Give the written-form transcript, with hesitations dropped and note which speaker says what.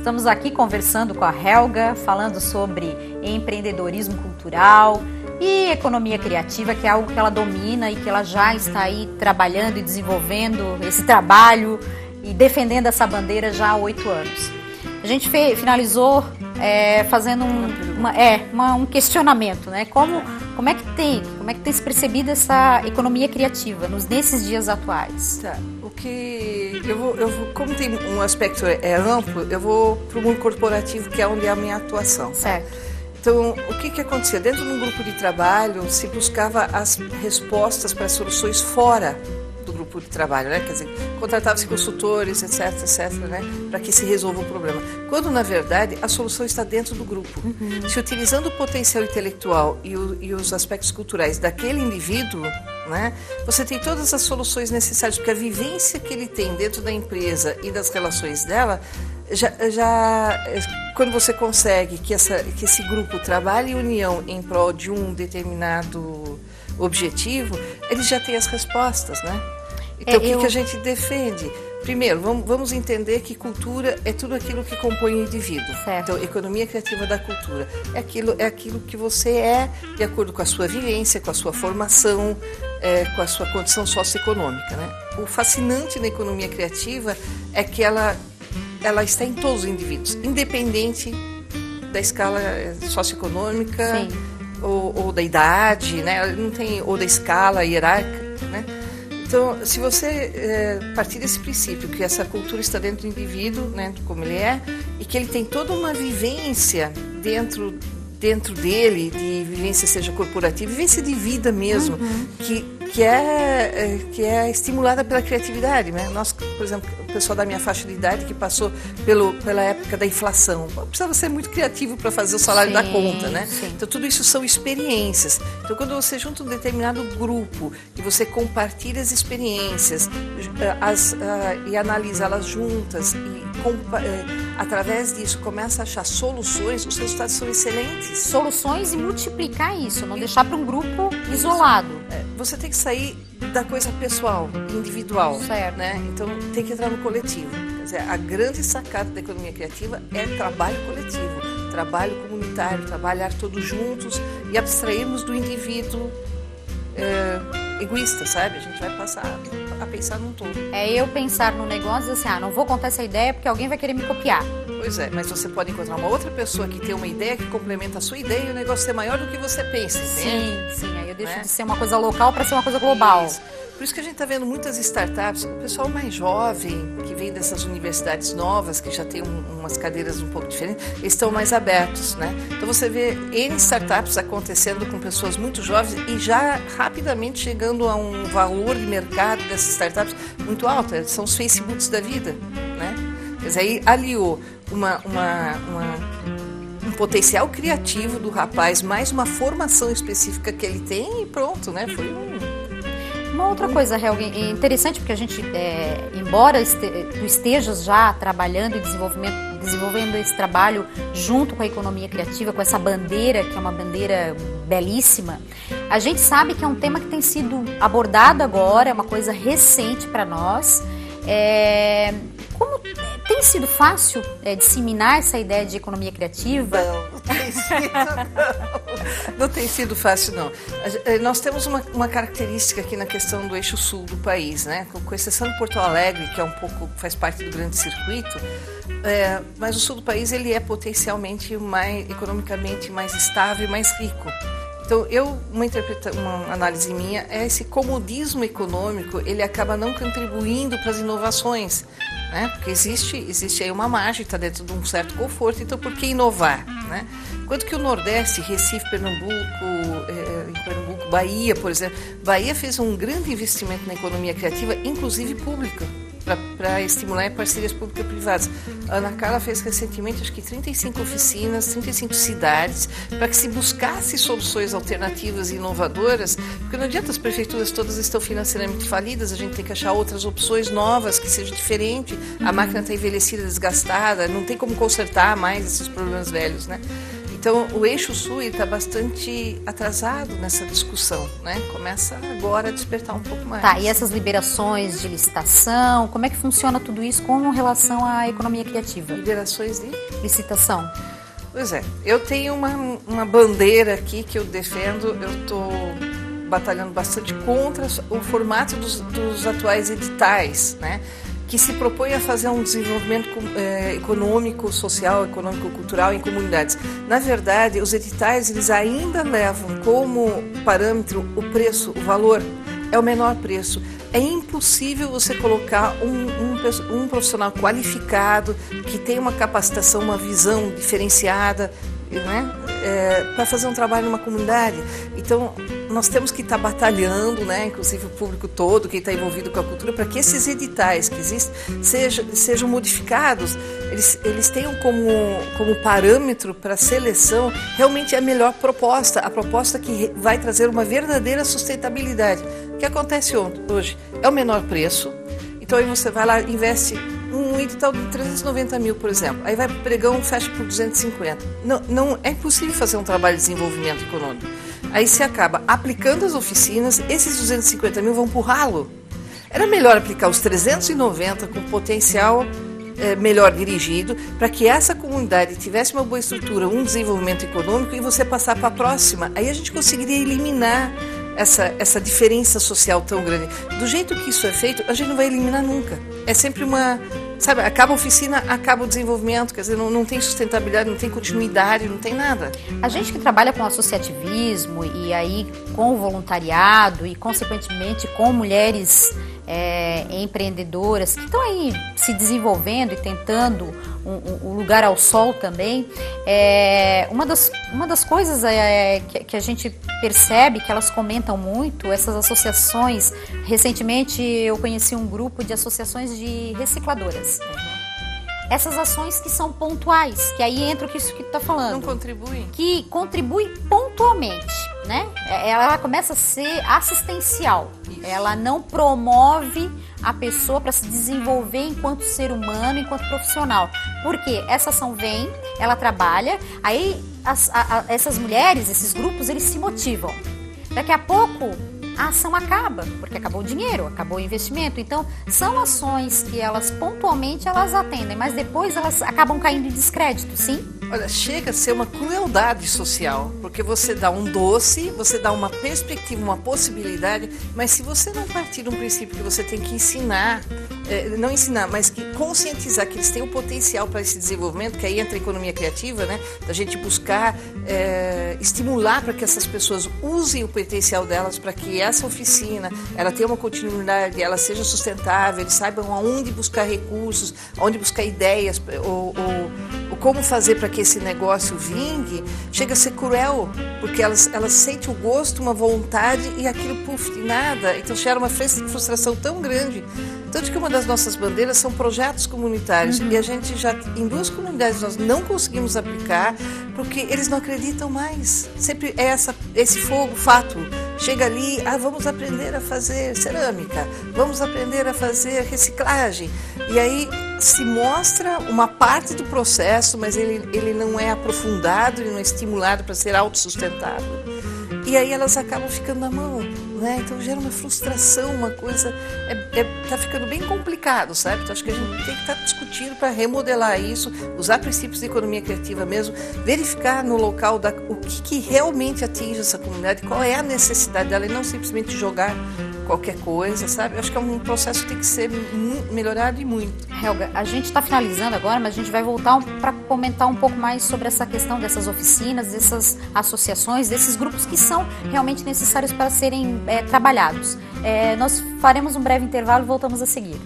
Speaker 1: Estamos aqui conversando com a Helga, falando sobre empreendedorismo cultural e economia criativa, que é algo que ela domina e que ela já está aí trabalhando e desenvolvendo esse trabalho e defendendo essa bandeira já há 8 anos. A gente finalizou fazendo um questionamento, né? Como é que tem se percebido essa economia criativa nesses dias atuais?
Speaker 2: Tá. Como tem um aspecto amplo, eu vou para o mundo corporativo, que é onde é a minha atuação.
Speaker 1: Certo.
Speaker 2: Então, o que acontecia? Dentro de um grupo de trabalho, se buscava as respostas para as soluções fora do grupo de trabalho, né? Quer dizer, contratava-se consultores, etc, né? Para que se resolva o problema. Quando, na verdade, a solução está dentro do grupo. Se utilizando o potencial intelectual e os aspectos culturais daquele indivíduo, né? Você tem todas as soluções necessárias, porque a vivência que ele tem dentro da empresa e das relações dela, quando você consegue que esse grupo trabalhe em união em prol de um determinado objetivo, ele já tem as respostas, né? Então, o que a gente defende? Primeiro, vamos entender que cultura é tudo aquilo que compõe o indivíduo.
Speaker 1: Certo.
Speaker 2: Então, economia criativa da cultura é aquilo que você é, de acordo com a sua vivência, com a sua formação, com a sua condição socioeconômica, né? O fascinante na economia criativa é que ela está em todos os indivíduos, independente da escala socioeconômica ou da idade, né? Não tem, ou da escala hierárquica, né? Então, se você partir desse princípio, que essa cultura está dentro do indivíduo, né, como ele é, e que ele tem toda uma vivência dentro dele, de vivência seja corporativa, vivência de vida mesmo, que é estimulada pela criatividade, né? Nós, por exemplo, o pessoal da minha faixa de idade que passou pela época da inflação, precisava ser muito criativo para fazer o salário dar conta, né?
Speaker 1: Sim.
Speaker 2: Então, tudo isso são experiências. Então, quando você junta um determinado grupo e você compartilha as experiências e analisa elas juntas e através disso começa a achar soluções, os resultados são excelentes.
Speaker 1: Soluções e multiplicar isso, não deixar para um grupo isolado.
Speaker 2: Você tem que sair da coisa pessoal, individual,
Speaker 1: certo,
Speaker 2: né? Então tem que entrar no coletivo. Quer dizer, a grande sacada da economia criativa é trabalho coletivo, trabalho comunitário, trabalhar todos juntos e abstrairmos do indivíduo egoísta, sabe? A gente vai passar a pensar num todo.
Speaker 1: É eu pensar no negócio e dizer assim, não vou contar essa ideia porque alguém vai querer me copiar.
Speaker 2: Pois é, mas você pode encontrar uma outra pessoa que tem uma ideia que complementa a sua ideia e o negócio ser maior do que você pensa, entende?
Speaker 1: Sim, aí eu deixo de ser uma coisa local para ser uma coisa global.
Speaker 2: Isso. Por isso que a gente está vendo muitas startups, o pessoal mais jovem, que vem dessas universidades novas, que já tem umas cadeiras um pouco diferentes, eles estão mais abertos, né? Então você vê N startups acontecendo com pessoas muito jovens e já rapidamente chegando a um valor de mercado dessas startups muito alto, são os Facebooks da vida, né? Quer dizer, aí aliou um potencial criativo do rapaz, mais uma formação específica que ele tem e pronto, né? Foi
Speaker 1: Uma outra coisa, Helga, interessante, porque a gente, embora tu estejas já trabalhando e desenvolvendo esse trabalho junto com a economia criativa, com essa bandeira, que é uma bandeira belíssima, a gente sabe que é um tema que tem sido abordado agora, é uma coisa recente para nós. Como tem sido fácil disseminar essa ideia de economia criativa?
Speaker 2: Não tem sido, não. Não tem sido fácil, não. Nós temos uma característica aqui na questão do eixo sul do país, né? Com exceção de Porto Alegre, que é faz parte do grande circuito, mas o sul do país ele é potencialmente economicamente mais estável e mais rico. Então, uma análise minha é esse comodismo econômico, ele acaba não contribuindo para as inovações, né? Porque existe aí uma margem, está dentro de um certo conforto, então por que inovar, né? Enquanto que o Nordeste, Recife, Pernambuco, Bahia, por exemplo, Bahia fez um grande investimento na economia criativa, inclusive pública, para estimular parcerias público-privadas. A Ana Carla fez recentemente, acho que 35 oficinas, 35 cidades, para que se buscasse soluções alternativas e inovadoras, porque não adianta, as prefeituras todas estão financeiramente falidas, a gente tem que achar outras opções novas, que sejam diferentes, a máquina está envelhecida, desgastada, não tem como consertar mais esses problemas velhos, né? Então, o Eixo Sul está bastante atrasado nessa discussão, né? Começa agora a despertar um pouco mais.
Speaker 1: Tá, e essas liberações de licitação, como é que funciona tudo isso com relação à economia criativa?
Speaker 2: Liberações de
Speaker 1: licitação.
Speaker 2: Pois é, eu tenho uma bandeira aqui que eu defendo, eu estou batalhando bastante contra o formato dos atuais editais, né? Que se propõe a fazer um desenvolvimento econômico, social, econômico-cultural em comunidades. Na verdade, os editais eles ainda levam como parâmetro o preço, o valor, é o menor preço. É impossível você colocar um profissional qualificado, que tem uma capacitação, uma visão diferenciada, né? Para fazer um trabalho numa comunidade. Então, nós temos que estar batalhando, né? Inclusive o público todo, quem está envolvido com a cultura, para que esses editais que existem sejam modificados, eles tenham como parâmetro para seleção realmente a melhor proposta, a proposta que vai trazer uma verdadeira sustentabilidade. O que acontece hoje é o menor preço, então aí você vai lá, investe um edital de 390 mil, por exemplo, aí vai para o pregão, fecha por 250. Não é impossível fazer um trabalho de desenvolvimento econômico. Aí se acaba aplicando as oficinas, esses 250 mil vão para o ralo. Era melhor aplicar os 390 com potencial melhor dirigido, para que essa comunidade tivesse uma boa estrutura, um desenvolvimento econômico e você passar para a próxima. Aí a gente conseguiria eliminar essa diferença social tão grande. Do jeito que isso é feito, a gente não vai eliminar nunca. É sempre sabe, acaba a oficina, acaba o desenvolvimento, quer dizer, não tem sustentabilidade, não tem continuidade, não tem nada.
Speaker 1: A gente que trabalha com associativismo e aí com o voluntariado e, consequentemente, com mulheres empreendedoras que estão aí se desenvolvendo e tentando um lugar ao sol também, uma das coisas que a gente percebe que elas comentam muito, essas associações. Recentemente eu conheci um grupo de associações de recicladoras. Essas ações que são pontuais, que aí entra isso que tu está falando.
Speaker 2: Não contribuem.
Speaker 1: Que contribui pontualmente, né? Ela começa a ser assistencial. Isso. Ela não promove a pessoa para se desenvolver enquanto ser humano, enquanto profissional. Porque essa ação vem, ela trabalha, aí essas mulheres, esses grupos, eles se motivam. Daqui a pouco a ação acaba, porque acabou o dinheiro, acabou o investimento. Então, são ações que elas pontualmente elas atendem, mas depois elas acabam caindo em descrédito, sim?
Speaker 2: Olha, chega a ser uma crueldade social, porque você dá um doce, você dá uma perspectiva, uma possibilidade, mas se você não partir de um princípio que você tem que ensinar, não ensinar, mas que conscientizar que eles têm o potencial para esse desenvolvimento, que aí entra a economia criativa, né? Da gente buscar estimular para que essas pessoas usem o potencial delas, para que essa oficina ela tenha uma continuidade, ela seja sustentável, eles saibam aonde buscar recursos, aonde buscar ideias, ou como fazer para que esse negócio vingue. Chega a ser cruel, porque elas sentem o gosto, uma vontade e aquilo, puf, de nada. Então gera uma frustração tão grande. Tanto que uma das nossas bandeiras são projetos comunitários. E a gente já, em 2 comunidades, nós não conseguimos aplicar, porque eles não acreditam mais. Sempre é esse fogo fato. Chega ali, vamos aprender a fazer cerâmica, vamos aprender a fazer reciclagem. E aí se mostra uma parte do processo, mas ele não é aprofundado, ele não é estimulado para ser autossustentável. E aí elas acabam ficando na mão, né? Então gera uma frustração, uma coisa, tá ficando bem complicado, sabe? Então acho que a gente tem que estar discutindo para remodelar isso, usar princípios de economia criativa mesmo, verificar no local o que realmente atinge essa comunidade, qual é a necessidade dela e não simplesmente jogar qualquer coisa, sabe? Eu acho que é um processo que tem que ser melhorado e muito.
Speaker 1: Helga, a gente está finalizando agora, mas a gente vai voltar para comentar um pouco mais sobre essa questão dessas oficinas, dessas associações, desses grupos que são realmente necessários para serem trabalhados. Nós faremos um breve intervalo e voltamos a seguir.